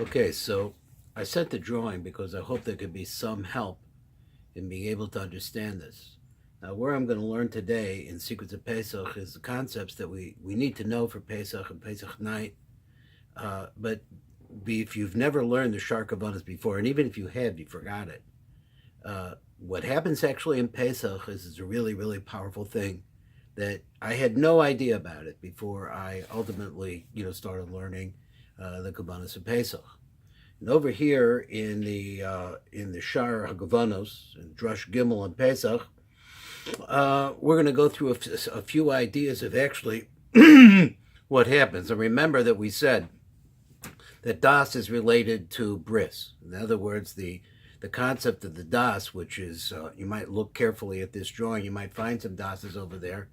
Okay, so I sent the drawing because I hope there could be some help in being able to understand this. Now, where I'm going to learn today in Secrets of Pesach is the concepts that we need to know for Pesach and Pesach night. But if you've never learned the Sharkavanas before, and even if you have, you forgot it. What happens actually in Pesach is a really, really powerful thing that I had no idea about it before I ultimately, started learning the Kabbalas of Pesach. And over here in the Shar Hagavanos and Drush Gimel and Pesach, we're going to go through a few ideas of actually what happens. And remember that we said that Das is related to Bris. In other words, the concept of the Das, which is, you might look carefully at this drawing, you might find some Das's over there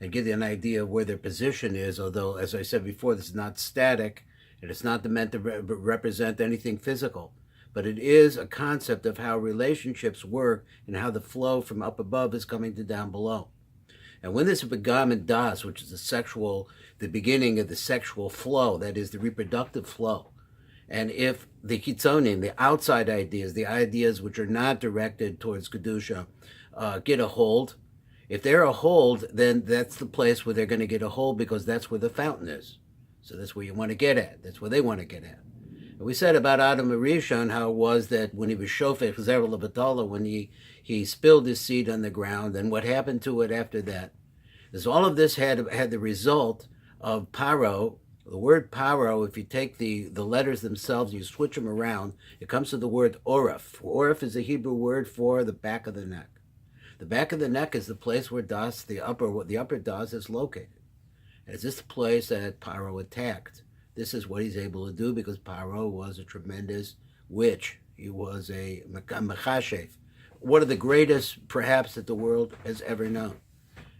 and give you an idea of where their position is, although, as I said before, this is not static, and it's not meant to represent anything physical, but it is a concept of how relationships work and how the flow from up above is coming to down below. And when this begam and das, which is the beginning of the sexual flow, that is the reproductive flow, and if the kitzonim, the outside ideas, the ideas which are not directed towards kedusha, get a hold, if they're a hold, then that's the place where they're going to get a hold because that's where the fountain is. So that's where you want to get at. That's where they want to get at. And we said about Adam Arishon how it was that when he was shofech zera levatala, when he spilled his seed on the ground, and what happened to it after that is all of this had the result of paro. The word paro, if you take the letters themselves and you switch them around, it comes to the word orif. Orif is a Hebrew word for the back of the neck. The back of the neck is the place where das, the upper das, is located. And it's this place that Paro attacked. This is what he's able to do because Paro was a tremendous witch. He was a mechashev, one of the greatest, perhaps, that the world has ever known.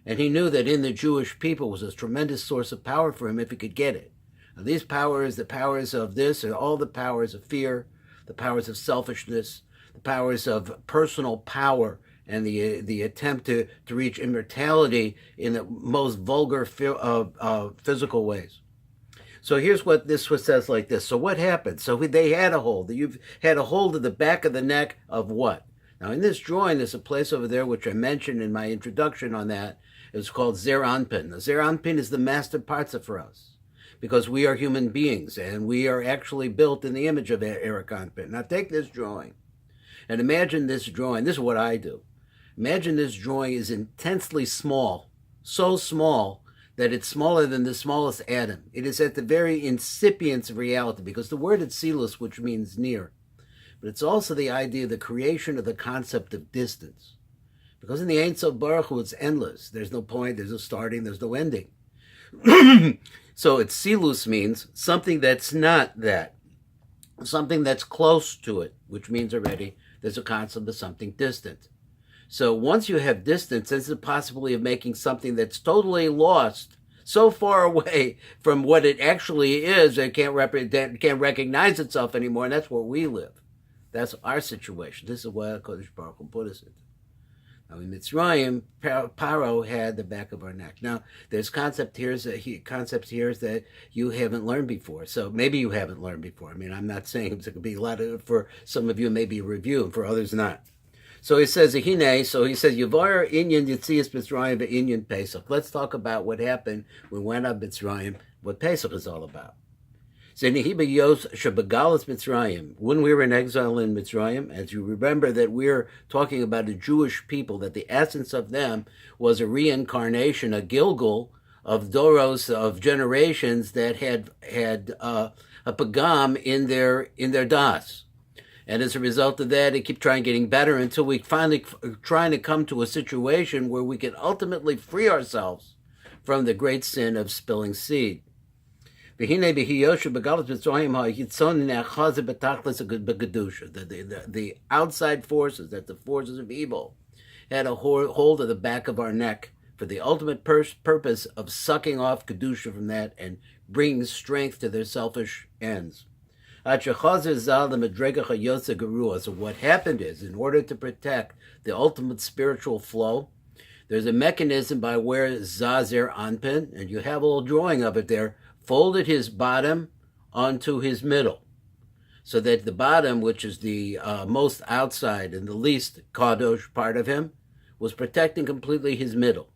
And he knew that in the Jewish people was a tremendous source of power for him if he could get it. Now, these powers, the powers of this, are all the powers of fear, the powers of selfishness, the powers of personal power, and the attempt to reach immortality in the most vulgar physical ways. So here's what this says like this. So what happened? So they had a hold. You've had a hold of the back of the neck of what? Now in this drawing, there's a place over there which I mentioned in my introduction on that. It's called Zer Anpin. The Zer Anpin is the master parza for us because we are human beings and we are actually built in the image of Eric Anpin. Now take this drawing and imagine this drawing. This is what I do. Imagine this drawing is intensely small, so small that it's smaller than the smallest atom. It is at the very incipience of reality because the word Atzilus, which means near, but it's also the idea of the creation of the concept of distance. Because in the Ein Sof Baruch Hu, it's endless. There's no point, there's no starting, there's no ending. So Atzilus means something that's not that, something that's close to it, which means already there's a concept of something distant. So once you have distance, there's the possibility of making something that's totally lost, so far away from what it actually is, it can't recognize itself anymore, and that's where we live. That's our situation. This is what Kodesh Baruch Hu put us into. Now in Mitzrayim, Paro had the back of our neck. Now there's concepts here that you haven't learned before. So maybe you haven't learned before. I mean, I'm not saying it's going to be a lot of, for some of you maybe a review, and for others not. So he says, Yavar Inyan Yitzias Mitzrayim Inyan Pesach. Let's talk about what happened when we went up Mitzrayim, what Pesach is all about. When we were in exile in Mitzrayim, as you remember that we're talking about a Jewish people, that the essence of them was a reincarnation, a Gilgul of Doros, of generations that had a pagam in their das. And as a result of that, it kept getting better until we finally trying to come to a situation where we can ultimately free ourselves from the great sin of spilling seed. The outside forces, that the forces of evil, had a hold of the back of our neck for the ultimate purpose of sucking off Kedusha from that and bringing strength to their selfish ends. So what happened is, in order to protect the ultimate spiritual flow, there's a mechanism by where Zazer Anpin, and you have a little drawing of it there, folded his bottom onto his middle. so that the bottom, which is the most outside and the least kadosh part of him, was protecting completely his middle.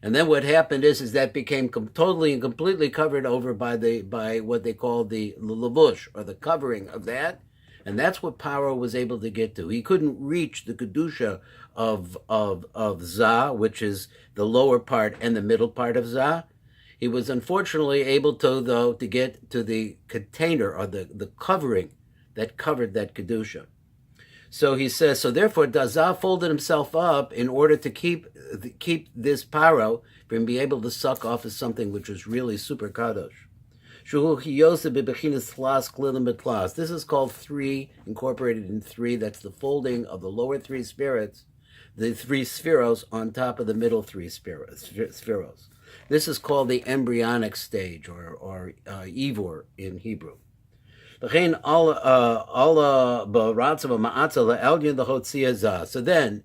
And then what happened is that became totally and completely covered over by what they call the lavush, or the covering of that. And that's what Paro was able to get to. He couldn't reach the kedusha of Zah, which is the lower part and the middle part of Zah. He was unfortunately able to, though, to get to the container, or the covering that covered that kedusha. So he says, so therefore Dazah folded himself up in order to keep this Paro from being able to suck off of something which was really super kadosh. This is called three, incorporated in three. That's the folding of the lower three spirits, the three spheros on top of the middle three spheros. This is called the embryonic stage, or Ivor in Hebrew. So then,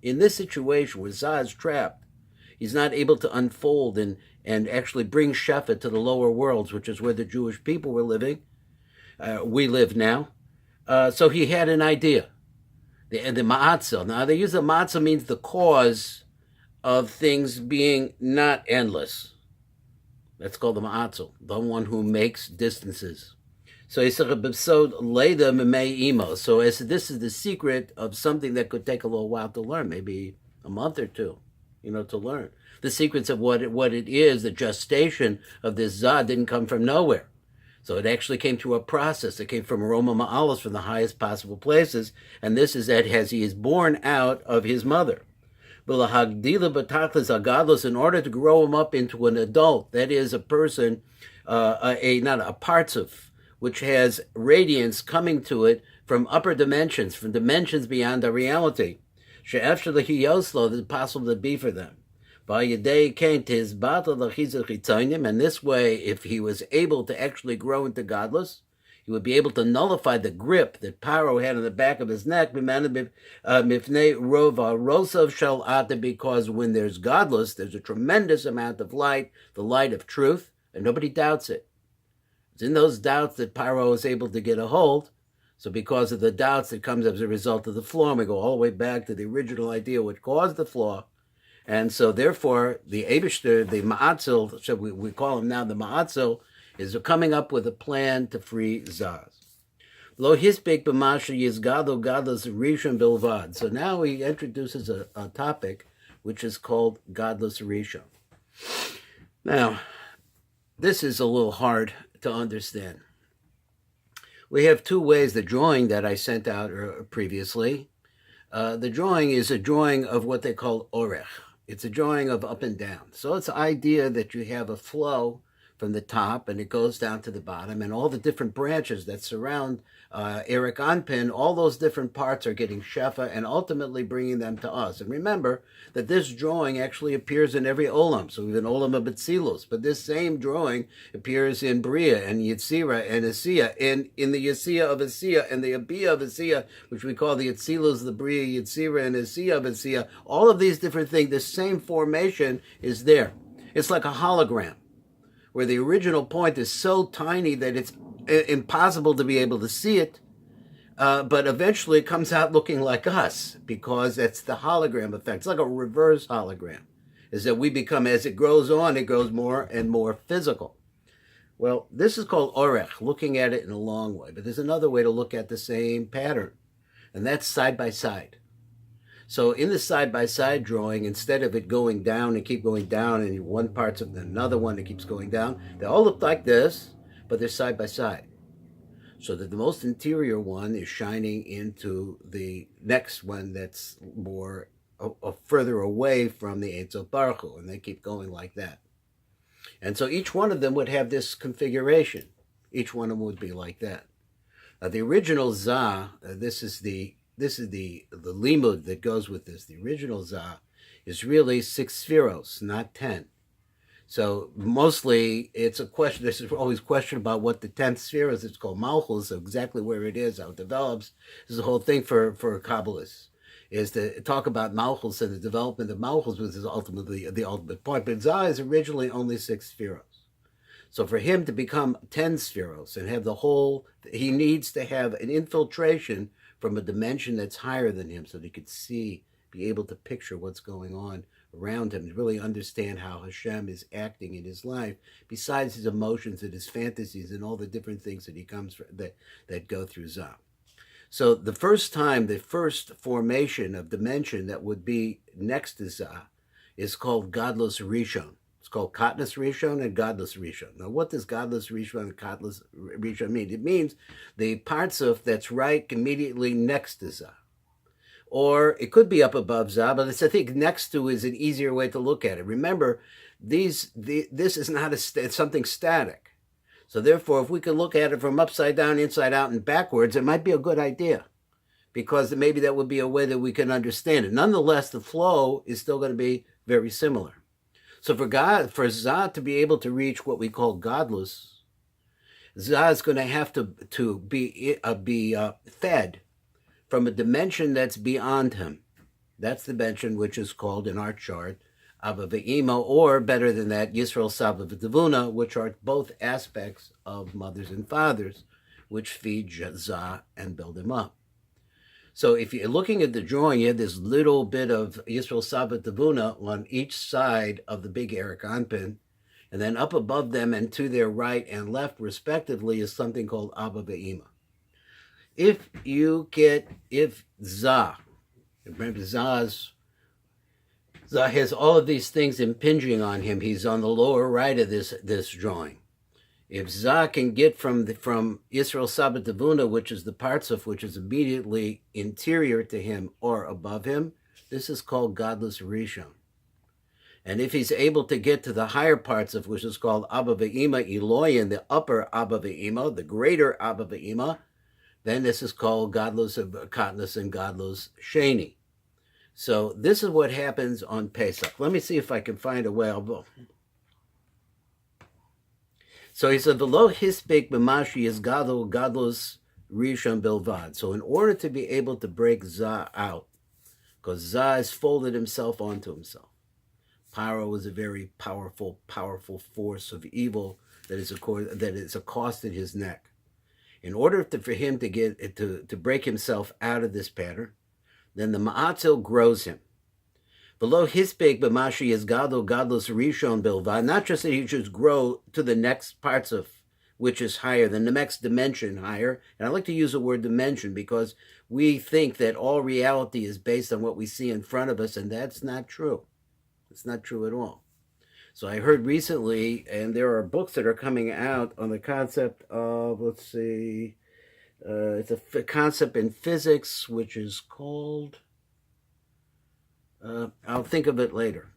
in this situation where Zah is trapped, he's not able to unfold and actually bring Shefa to the lower worlds, which is where the Jewish people were living. We live now. So he had an idea. The ma'atzel. Now, they use the ma'atzel means the cause of things being not endless. That's called the ma'atzel, the one who makes distances. So he said, so as this is the secret of something that could take a little while to learn, maybe a month or two, to learn. The secrets of what it is, the gestation of this Zah didn't come from nowhere. So it actually came through a process. It came from Aroma Ma'alos, from the highest possible places. And this is that as he is born out of his mother. In order to grow him up into an adult, that is a person, not a partzuf, which has radiance coming to it from upper dimensions, from dimensions beyond our reality. That is possible to be for them. And this way, if he was able to actually grow into godless, he would be able to nullify the grip that Paro had on the back of his neck, because when there's godless, there's a tremendous amount of light, the light of truth, and nobody doubts it. It's in those doubts that Paro is able to get a hold. So because of the doubts that comes as a result of the flaw, and we go all the way back to the original idea which caused the flaw. And so therefore, the Eibishter, the Ma'atzel, so we call him now the Ma'atzel, is coming up with a plan to free Zaz. Lo hispek b'masha yizgado gadlus rishon bilvad. So now he introduces a topic which is called godless rishon. Now, this is a little hard to understand. We have two ways. The drawing that I sent out previously, the drawing is a drawing of what they call orech. It's a drawing of up and down. So it's the idea that you have a flow from the top and it goes down to the bottom, and all the different branches that surround Eric Anpin, all those different parts are getting Shefa and ultimately bringing them to us. And remember that this drawing actually appears in every Olam. So we have an Olam of Betzilus, but this same drawing appears in Bria and Yitzira and Asiya, and in the Yasiya of Asiya and the Abiyah of Asiya, which we call the Yitzilus, the Bria, Yitzira, and Asiya of Asiya. All of these different things, the same formation is there. It's like a hologram, where the original point is so tiny that it's impossible to be able to see it, but eventually it comes out looking like us, because that's the hologram effect. It's like a reverse hologram, is that we become, as it grows on, it grows more and more physical. Well, this is called orech, looking at it in a long way, but there's another way to look at the same pattern, and that's side by side. So in the side-by-side drawing, instead of it going down and keep going down, and one part's of another one that keeps going down, they all look like this, but they're side-by-side. So that the most interior one is shining into the next one that's more further away from the Ein Sof Baruch Hu, and they keep going like that. And so each one of them would have this configuration. Each one of them would be like that. The original Zah, this is the limud that goes with this. The original Zah is really 6 spheros, not 10. So mostly it's a question. There's always question about what the 10th sphere is. It's called Malchus, so exactly where it is, how it develops. This is the whole thing for Kabbalists, is to talk about Malchus and the development of Malchus, which is ultimately the ultimate point. But Zah is originally only 6 spheros. So for him to become 10 spheros and have the whole, he needs to have an infiltration from a dimension that's higher than him so that he could see, be able to picture what's going on around him, to really understand how Hashem is acting in his life, besides his emotions and his fantasies and all the different things that he comes from, that go through Zah. So the first formation of dimension that would be next to Zah is called Godless Rishon. It's called Katnas Rishon and Godless Rishon. Now, what does Godless Rishon and Katnas Rishon mean? It means the parts of that's right immediately next to Zah. Or it could be up above Zah, but I think next to is an easier way to look at it. Remember, this is not something static. So therefore, if we could look at it from upside down, inside out, and backwards, it might be a good idea, because maybe that would be a way that we can understand it. Nonetheless, the flow is still going to be very similar. So for Zah to be able to reach what we call godless, Zah is going to have to be fed from a dimension that's beyond him. That's the dimension which is called in our chart Abba Ve'ima, or better than that, Yisrael Saba V'Tavuna, which are both aspects of mothers and fathers, which feed Zah and build him up. So if you're looking at the drawing, you have this little bit of Yisrael Saba V'Tavuna on each side of the big Eric Anpin, and then up above them and to their right and left, respectively, is something called Abba Ve'ima. If Zah, remember Zah has all of these things impinging on him. He's on the lower right of this drawing. If Zah can get from Yisrael Saba Tavuna, which is the parts of which is immediately interior to him or above him, this is called Godless Rishon. And if he's able to get to the higher parts of which is called Abba Ve'ima Eloyin, the upper Abba Ve'ima, the greater Abba Ve'ima, then this is called Godless Katnas and Godless Sheni. So this is what happens on Pesach. Let me see if I can find a way. So he said, "V'lo hispek b'mashi is gadlos rishon bilvad." So in order to be able to break Zah out, because Zah has folded himself onto himself. Paro was a very powerful force of evil that is accosted his neck. In order for him to get to break himself out of this pattern, then the Ma'atzil grows him. Below hispek b'mashi is gadol gadlos rishon bilvad. Not just that he should grow to the next parts of which is higher than the next dimension higher. And I like to use the word dimension because we think that all reality is based on what we see in front of us, and that's not true. It's not true at all. So I heard recently, and there are books that are coming out on the concept of, it's a concept in physics, which is called, I'll think of it later.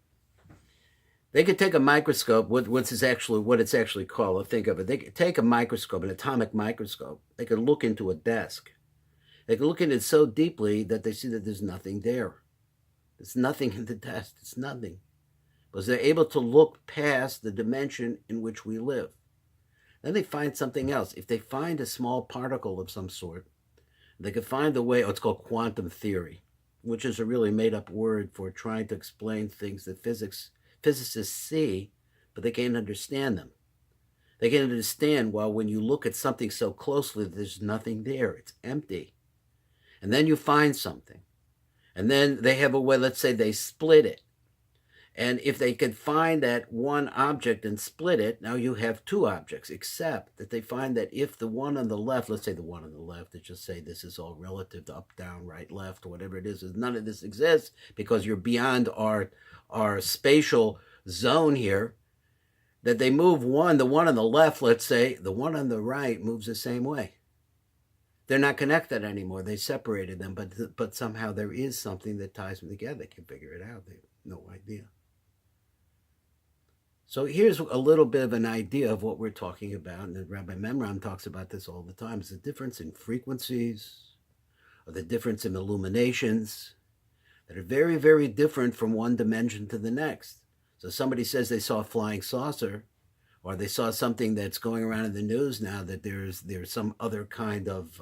They could take a microscope, what it's actually called, I'll think of it. They could take a microscope, an atomic microscope. They could look into a desk. They could look in it so deeply that they see that there's nothing there. There's nothing in the desk. It's nothing. Because they're able to look past the dimension in which we live. Then they find something else. If they find a small particle of some sort, they could find a way, it's called quantum theory, which is a really made-up word for trying to explain things that physicists see, but they can't understand them. They can't understand, well, when you look at something so closely, there's nothing there. It's empty. And then you find something. And then they have a way, let's say they split it. And if they could find that one object and split it, now you have two objects, except that they find that if the one on the left, let's say the one on the left, let's just say this is all relative to up, down, right, left, or whatever it is, none of this exists because you're beyond our spatial zone here, that they move the one on the left, let's say, the one on the right moves the same way. They're not connected anymore. They separated them, but somehow there is something that ties them together. They can figure it out. They have no idea. So here's a little bit of an idea of what we're talking about, and Rabbi Memram talks about this all the time. It's the difference in frequencies, or the difference in illuminations, that are very, very different from one dimension to the next. So somebody says they saw a flying saucer, or they saw something that's going around in the news now that there's some other kind of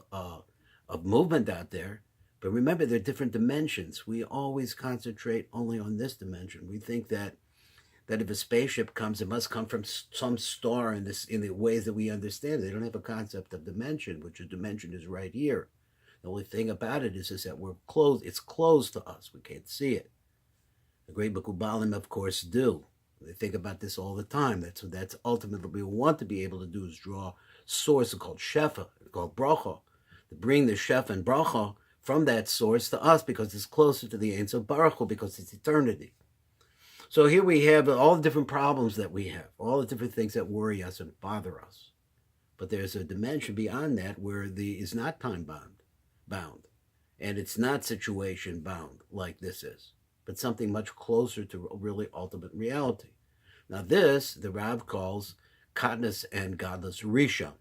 movement out there. But remember, there are different dimensions. We always concentrate only on this dimension. We think that that if a spaceship comes, it must come from some star in the ways that we understand it. They don't have a concept of dimension, which a dimension is right here. The only thing about it is that we're closed. It's closed to us. We can't see it. The great Mekubalim, of course, do. They think about this all the time. That's ultimately what we want to be able to do, is draw source called Shefa, called Bracha, to bring the Shefa and Bracha from that source to us, because it's closer to the Ein Sof Baruch Hu, because it's eternity. So here we have all the different problems that we have, all the different things that worry us and bother us. But there's a dimension beyond that where is not time bound, and it's not situation bound like this is, but something much closer to really ultimate reality. Now this, the Rav calls Katnas and Godless Rishon.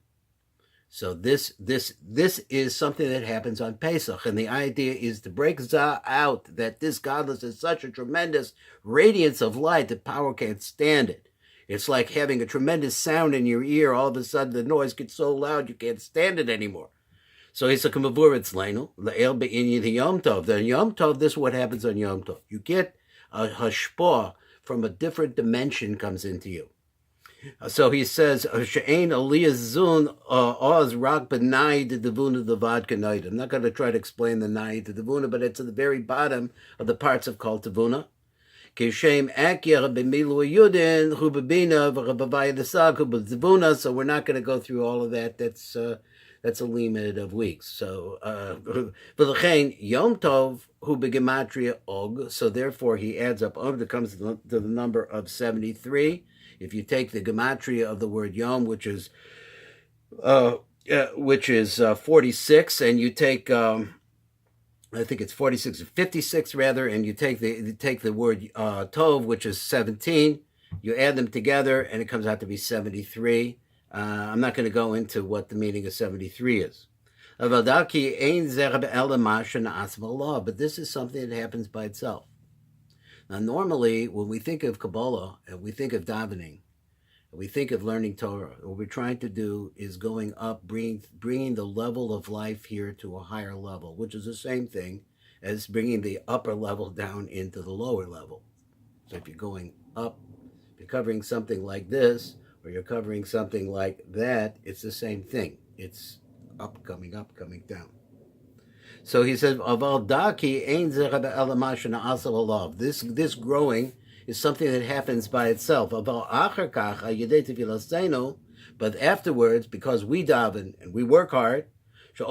So this is something that happens on Pesach, and the idea is to break Zah out, that this godless is such a tremendous radiance of light that power can't stand it. It's like having a tremendous sound in your ear. All of a sudden, the noise gets so loud you can't stand it anymore. So he's a kamavuritz leinu le'el be'inyin Yom Tov. Then Yom Tov, this is what happens on Yom Tov. You get a hashpah from a different dimension comes into you. So he says, "She'ein aliyah zun oz rak b'nai de devuna devad kanayit." I'm not going to try to explain the nai to devuna, but it's at the very bottom of the parts of kol tevuna. Kishem akir b'milu yudin hu b'bina v'rabavai desag hu b'tevuna. So we're not going to go through all of that. That's a limit of weeks. So v'lechein Yom Tov hu b'gematria og. So therefore he adds up og that comes to the number of 73. If you take the gematria of the word Yom, which is 46, and you take I think it's 46 or 56 rather, and you take the word Tov, which is 17, you add them together, and it comes out to be 73. I'm not going to go into what the meaning of 73 is. But this is something that happens by itself. Now, normally, when we think of Kabbalah, and we think of davening, and we think of learning Torah, what we're trying to do is going up, bringing the level of life here to a higher level, which is the same thing as bringing the upper level down into the lower level. So if you're going up, if you're covering something like this, or you're covering something like that, it's the same thing. It's up, coming down. So he says, this growing is something that happens by itself. But afterwards, because we daven and we work hard, and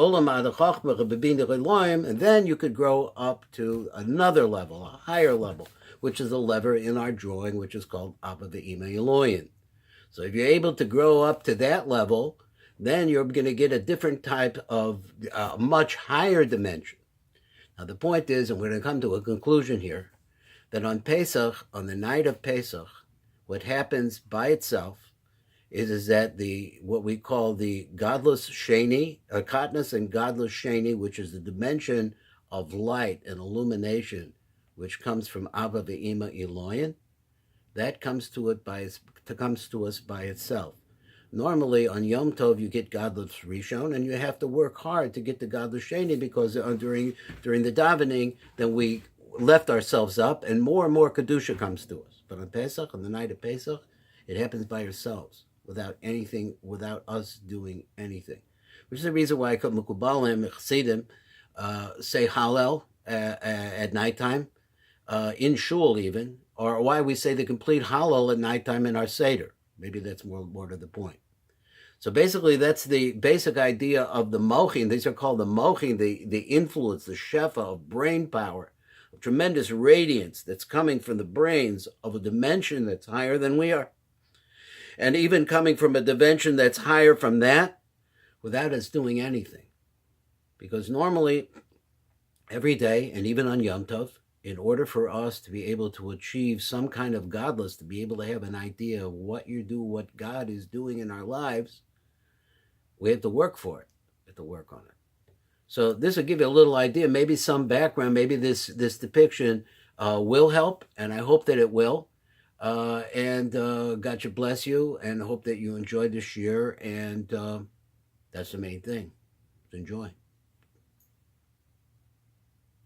then you could grow up to another level, a higher level, which is a lever in our drawing, which is called Abba Ve'ima Eloyin. So if you're able to grow up to that level, then you're going to get a different type of much higher dimension. Now the point is, and we're going to come to a conclusion here, that on Pesach, on the night of Pesach, what happens by itself is that what we call the godless sheni, katnas and godless sheni, which is the dimension of light and illumination, which comes from Abba Ve'ima Eloyin, that comes to us by itself. Normally, on Yom Tov, you get Godless Rishon, and you have to work hard to get the Godless Sheni, because during the davening, then we left ourselves up, and more Kedusha comes to us. But on Pesach, on the night of Pesach, it happens by ourselves, without us doing anything. Which is the reason why Mekubalim, Chassidim, say Hallel at nighttime, in Shul even, or why we say the complete Hallel at nighttime in our Seder. Maybe that's more to the point. So basically, that's the basic idea of the mochin. These are called the mochin, the influence, the shefa of brain power, of tremendous radiance that's coming from the brains of a dimension that's higher than we are. And even coming from a dimension that's higher from that, without us doing anything. Because normally, every day, and even on Yom Tov, in order for us to be able to achieve some kind of godless, to be able to have an idea of what God is doing in our lives, we have to work for it. We have to work on it. So this will give you a little idea, maybe some background, maybe this depiction will help, and I hope that it will. And God should bless you, and hope that you enjoyed this year, and that's the main thing. Enjoy.